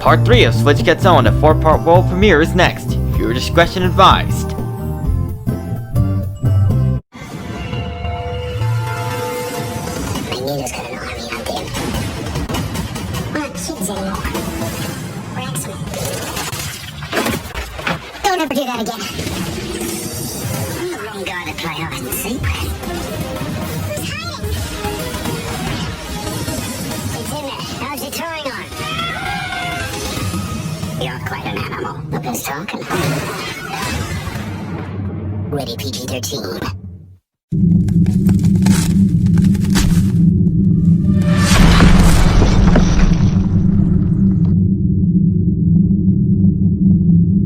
Part 3 of Switch Gets On, a 4-part world premiere is next. Viewer discretion advised. Magneto's got an army out there. We're not kids anymore. We're X-Men. Don't ever do that again. I'm the wrong guy to play hide and seek. Who's hiding? It's in there. How's your towing on? You're quite an animal. Look who's talking. Ready PG-13.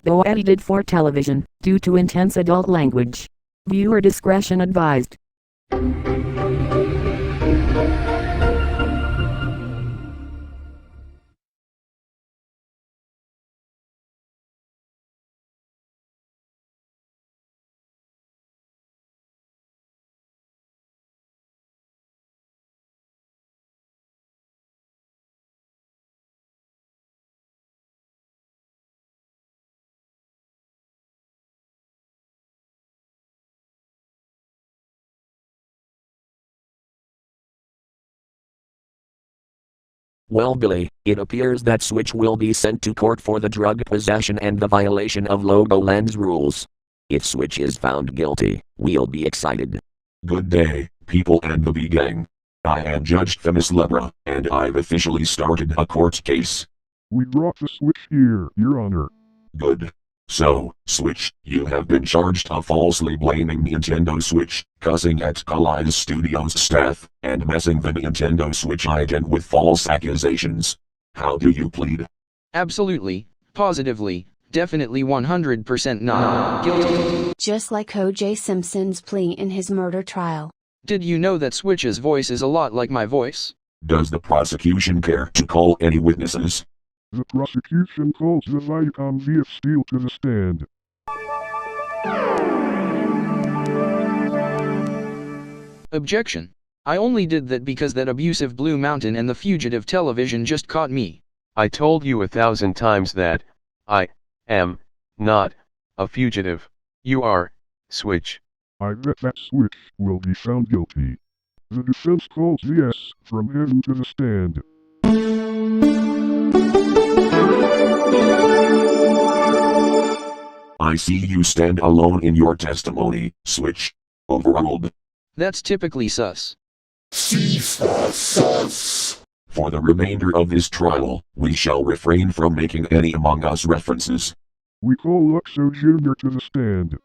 Though edited for television, due to intense adult language. Viewer discretion advised. Well, Billy, it appears that Switch will be sent to court for the drug possession and the violation of Logoland's rules. If Switch is found guilty, we'll be excited. Good day, people and the B-Gang. I am Judge Themis Lebra, and I've officially started a court case. We brought the Switch here, Your Honor. Good. So, Switch, you have been charged of falsely blaming Nintendo Switch, cussing at Collide Studios staff, and messing the Nintendo Switch ident with false accusations. How do you plead? Absolutely, positively, definitely 100% not guilty. Just like O.J. Simpson's plea in his murder trial. Did you know that Switch's voice is a lot like my voice? Does the prosecution care to call any witnesses? The prosecution calls the Viacom via Steel to the stand. Objection. I only did that because that abusive Blue Mountain and the fugitive television just caught me. I told you 1,000 times that I am not a fugitive. You are, Switch. I bet that Switch will be found guilty. The defense calls the S from heaven to the stand. I see you stand alone in your testimony, Switch. Overruled. That's typically sus. For the remainder of this trial, we shall refrain from making any Among Us references. We call Luxo Jr. to the stand.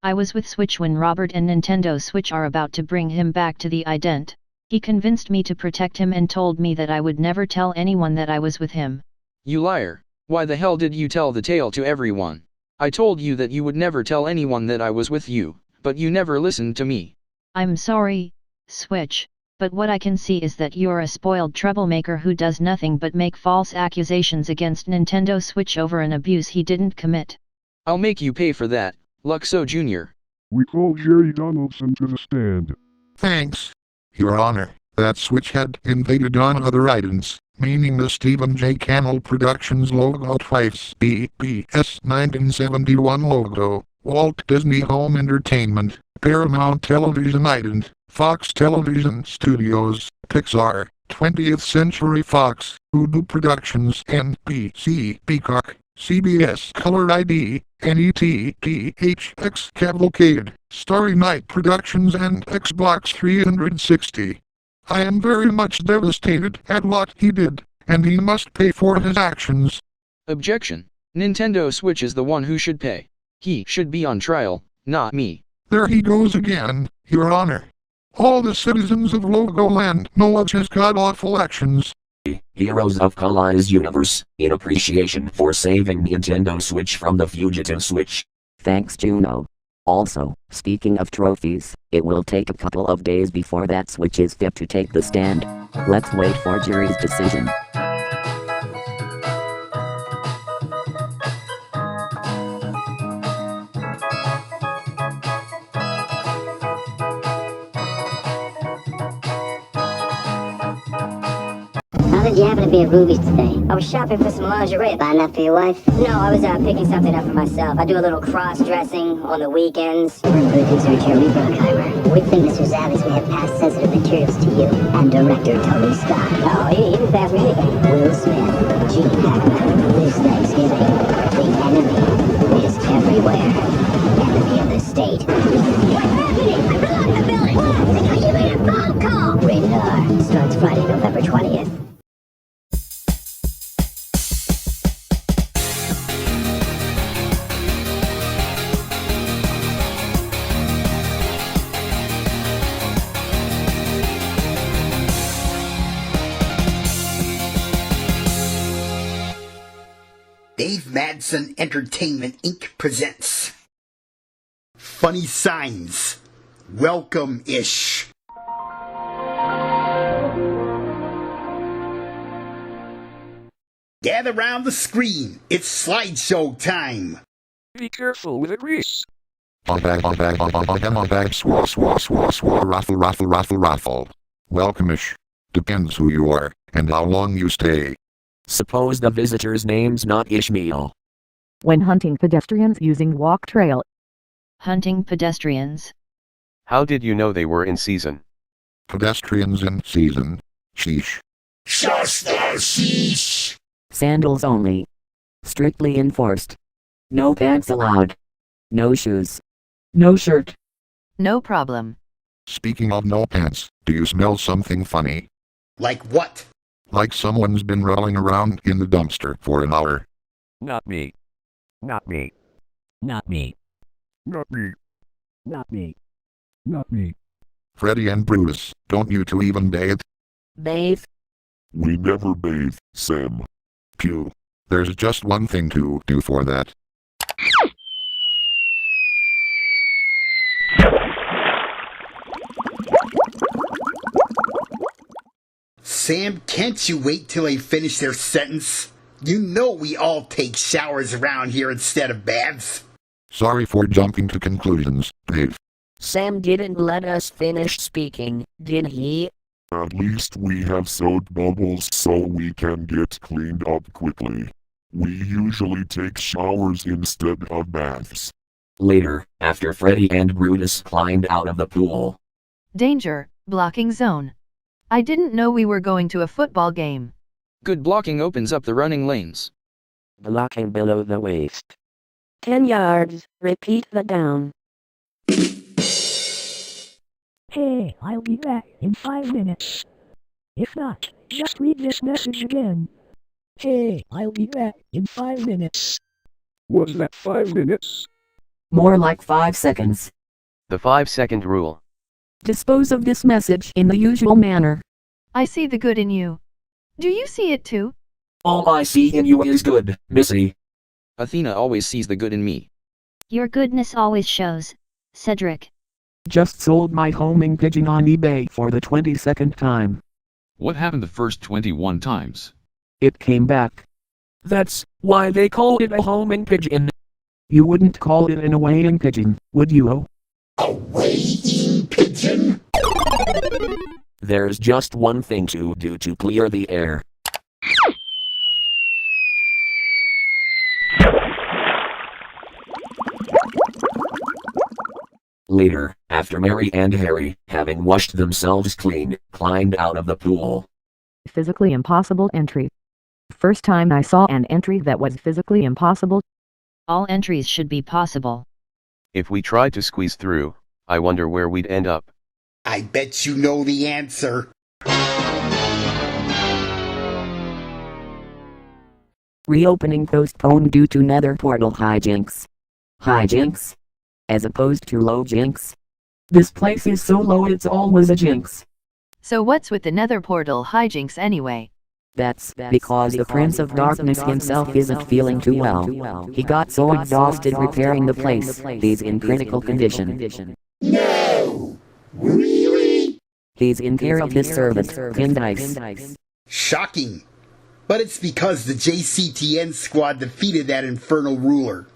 I was with Switch when Robert and Nintendo Switch are about to bring him back to the ident. He convinced me to protect him and told me that I would never tell anyone that I was with him. You liar. Why the hell did you tell the tale to everyone? I told you that you would never tell anyone that I was with you, but you never listened to me. I'm sorry, Switch, but what I can see is that you're a spoiled troublemaker who does nothing but make false accusations against Nintendo Switch over an abuse he didn't commit. I'll make you pay for that, Luxo Jr. We call Jerry Donaldson to the stand. Thanks, Your Honor. That Switch had invaded on other items, meaning the Stephen J. Cannell Productions logo twice, BBS 1971 logo, Walt Disney Home Entertainment, Paramount Television ident, Fox Television Studios, Pixar, 20th Century Fox, Voodoo Productions, NBC Peacock, CBS Color ID, NETDHX Cavalcade, Starry Night Productions and Xbox 360. I am very much devastated at what he did, and he must pay for his actions. Objection. Nintendo Switch is the one who should pay. He should be on trial, not me. There he goes again, Your Honor. All the citizens of Logoland know of his god-awful actions. Heroes of Collai's universe, in appreciation for saving Nintendo Switch from the fugitive Switch. Thanks, Juno. Also, speaking of trophies, it will take a couple of days before that Switch is fit to take the stand. Let's wait for jury's decision. did you happen to be at Ruby's today? I was shopping for some lingerie. Buying that for your wife? No, I was picking something up for myself. I do a little cross-dressing on the weekends. We're in good research here, Reverkheimer. We think Mr. Zavitz may have passed sensitive materials to you and director Tony Scott. Oh, he can pass me anything. Will Smith, Gene Hackman. This Thanksgiving, the enemy is everywhere. Enemy of the state. What's happening? I'm blocking the building. What? You made a phone call. Rated R. Starts Friday, November 20th. Dave Madson Entertainment Inc. presents Funny Signs. Welcome-ish. Gather round the screen. It's slideshow time. Be careful with the grease. On bag, raffle. Welcome-ish. Depends who you are, and how long you stay. Suppose the visitor's name's not Ishmael. When hunting pedestrians using walk trail. Hunting pedestrians. How did you know they were in season? Pedestrians in season. Sheesh. Sheesh. Sandals only. Strictly enforced. No pants allowed. No shoes. No shirt. No problem. Speaking of no pants, do you smell something funny? Like what? Like someone's been rolling around in the dumpster for an hour. Not me. Not me. Not me. Not me. Not me. Not me. Freddy and Brutus, don't you two even bathe? Bathe? We never bathe, Sam. Pew. There's just one thing to do for that. Sam, can't you wait till they finish their sentence? You know we all take showers around here instead of baths. Sorry for jumping to conclusions, Dave. Sam didn't let us finish speaking, did he? At least we have soap bubbles so we can get cleaned up quickly. We usually take showers instead of baths. Later, after Freddy and Brutus climbed out of the pool. Danger, blocking zone. I didn't know we were going to a football game. Good blocking opens up the running lanes. Blocking below the waist. 10 yards, repeat the down. Hey, I'll be back in 5 minutes. If not, just read this message again. Hey, I'll be back in 5 minutes. Was that 5 minutes? More like 5 seconds. The 5-second rule. Dispose of this message in the usual manner. I see the good in you. Do you see it too? All I see in you is good, Missy. Athena always sees the good in me. Your goodness always shows. Cedric. Just sold my homing pigeon on eBay for the 22nd time. What happened the first 21 times? It came back. That's why they call it a homing pigeon. You wouldn't call it an awaying pigeon, would you? Awaying pigeon? There's just one thing to do to clear the air. Later, after Mary and Harry, having washed themselves clean, climbed out of the pool. Physically impossible entry. First time I saw an entry that was physically impossible. All entries should be possible. If we tried to squeeze through, I wonder where we'd end up. I bet you know the answer. Reopening postponed due to nether portal hijinks. Hijinks? As opposed to low jinks? This place is so low it's always a jinx. So what's with the nether portal hijinks anyway? That's because the Prince of Darkness himself isn't feeling too well. He got so exhausted repairing the place, he's in critical condition. No! Really? He's in care of his servant, Pindice. Shocking. But it's because the JCTN squad defeated that infernal ruler.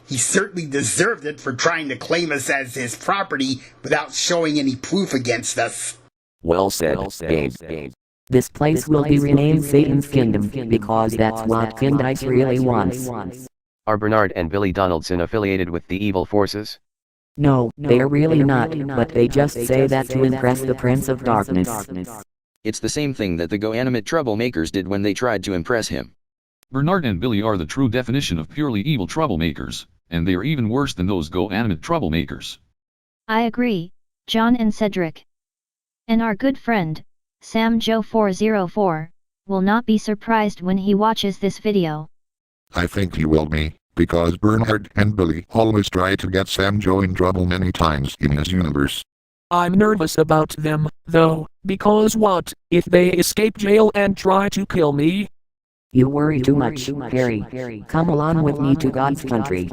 He certainly deserved it for trying to claim us as his property without showing any proof against us. Well said, Gabe. This place will be renamed Satan's Kingdom, because that's what Candice really wants. Are Bernard and Billy Donaldson affiliated with the evil forces? No, they're really not, but they just say that to impress the Prince of Darkness. It's the same thing that the Go-Animate troublemakers did when they tried to impress him. Bernard and Billy are the true definition of purely evil troublemakers, and they are even worse than those Go-Animate troublemakers. I agree, John and Cedric. And our good friend, Sam Joe 404, will not be surprised when he watches this video. I think he will be, because Bernard and Billy always try to get Sam Joe in trouble many times in his universe. I'm nervous about them, though, because what if they escape jail and try to kill me? You worry too much, Harry. Come along with me to God's country.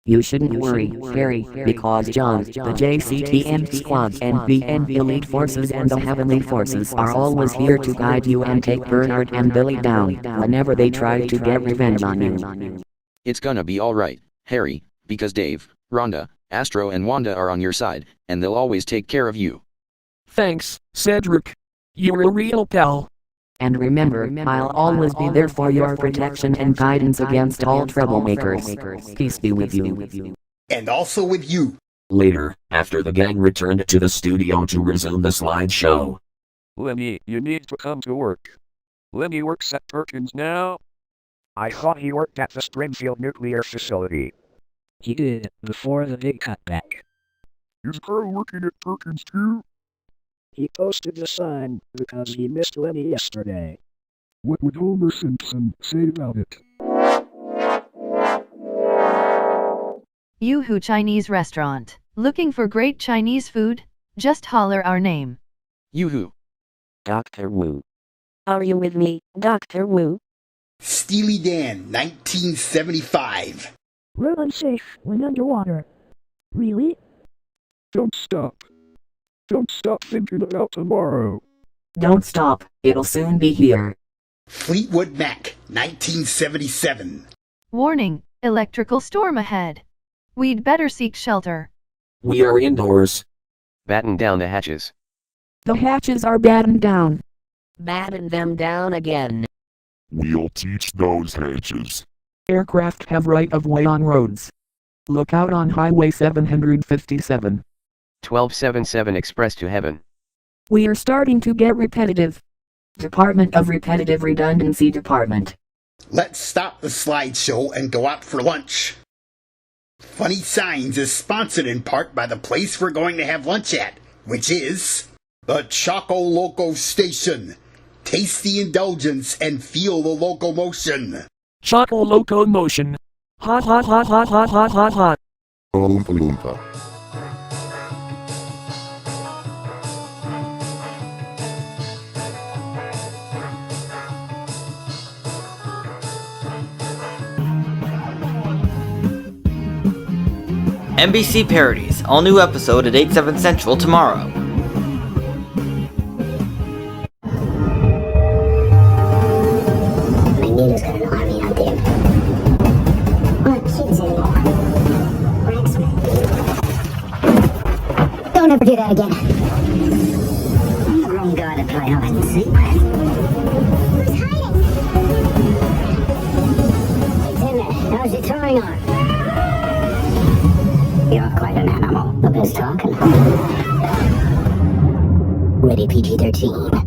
You shouldn't worry, Harry, because John, the JCTN squad and the elite forces and the heavenly forces are always here to guide you and take Bernard and Billy down whenever they try to get revenge on you. It's gonna be alright, Harry, because Dave, Rhonda, Astro and Wanda are on your side, and they'll always take care of you. Thanks, Cedric. You're a real pal. And remember, I'll always be there for your protection and guidance against all troublemakers. Peace be with you. And also with you. Later, after the gang returned to the studio to resume the slideshow. Lenny, you need to come to work. Lenny works at Perkins now? I thought he worked at the Springfield nuclear facility. He did, before the big cutback. Is Carl working at Perkins too? He posted the sign because he missed Lenny yesterday. What would Homer Simpson say about it? Yoo-hoo Chinese restaurant. Looking for great Chinese food? Just holler our name. Yoo-hoo. Dr. Wu. Are you with me, Dr. Wu? Steely Dan, 1975. Real unsafe when underwater. Really? Don't stop. Don't stop thinking about tomorrow. Don't stop, it'll soon be here. Fleetwood Mac, 1977. Warning, electrical storm ahead. We'd better seek shelter. We are indoors. Batten down the hatches. The hatches are battened down. Batten them down again. We'll teach those hatches. Aircraft have right of way on roads. Look out on Highway 757. 1277 Express to Heaven. We are starting to get repetitive. Department of Repetitive Redundancy Department. Let's stop the slideshow and go out for lunch. Funny Signs is sponsored in part by the place we're going to have lunch at, which is the Choco Loco Station. Taste the indulgence and feel the locomotion. Choco Locomotion. Hot, hot, hot, hot, hot, hot, hot, hot. Oompa Loompa. NBC Parodies, all new episode at 8/7 Central tomorrow. My neighbor's got an army out there. Aren't kids anymore. Don't ever do that again. I'm the wrong guy to play hide and seek with. Who's hiding? It's in there. How's your towing on? You're quite an animal. The best talking. Ready PG-13.